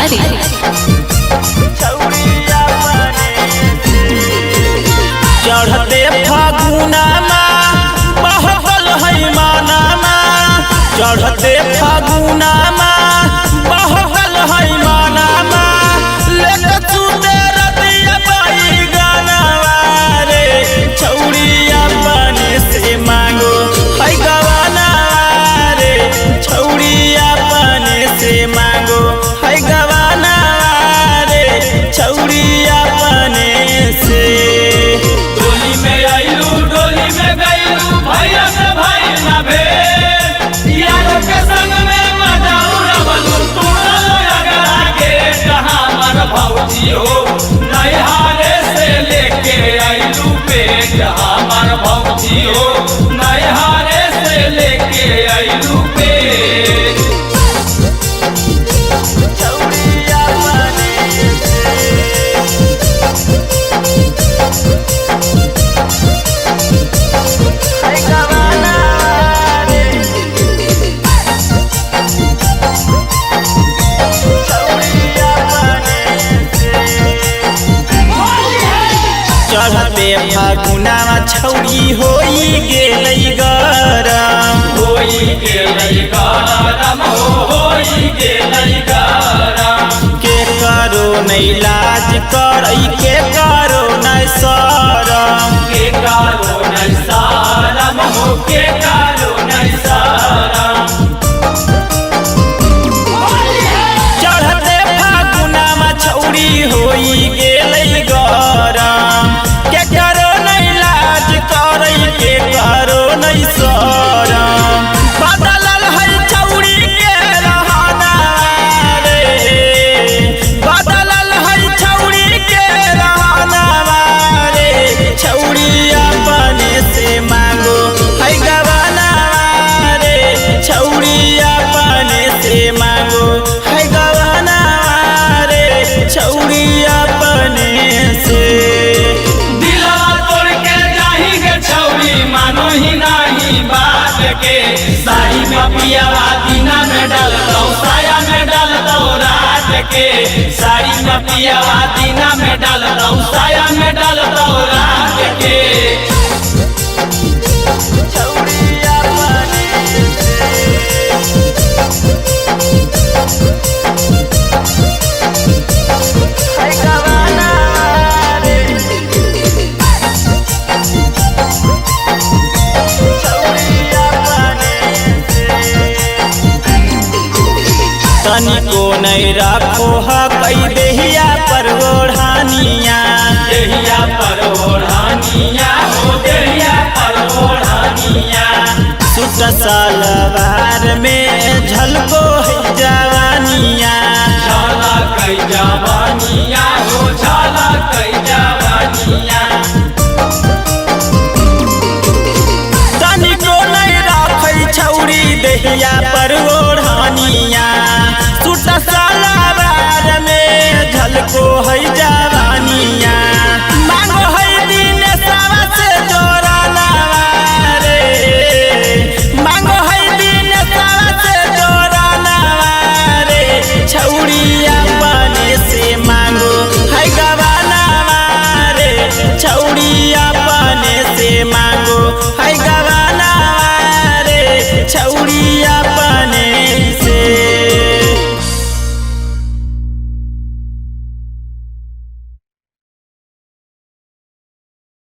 मोतिहारी। चढ़ते फागुनमा बहल है मानमा, चढ़ते फागुनमा बहल है मानमा, लेके सुते रतिया बाई गानवा रे, छौड़िया पानी से मांगो है गवाना रे, छौड़िया पानी से मांगो है गवाना रे, छौड़िया पानी से। नैहारे से लेके आइलू पेट हमार भौजी हो, नैहारे से लेके आइलू पेट। चढ़ते फागुनमा छौरी होई गेलै गरम, होई गेलै गरम होई गेलै गरम, के करो नहीं लाज करै के करो नहीं शरम, के करो नहीं शरम हो, के करो नहीं शरम। चढ़ते फागुनमा छौरी होई गेलै गरम, के करो नहीं लाज करै के करो नहीं शरम, बदलल है छौरी के रहना रे, बदलल है छौरी के रहना रे, छौरी अपने से मांगो है गवाना रे, छौरी अपने से मांगो है गवाना रे, छौरी अपने से। मानो ही नहीं बात के, साड़ी में पियावा दीना में डालता साया में डालता रात के, साड़ी में पियावा दीना में डालता साया में डालता रात के। तनिको नहीं रखो हकई देहिया पर ओढ़ानिया, देहिया पर ओढ़ानिया हो, देहिया पर ओढ़ानिया, सूट सलवार में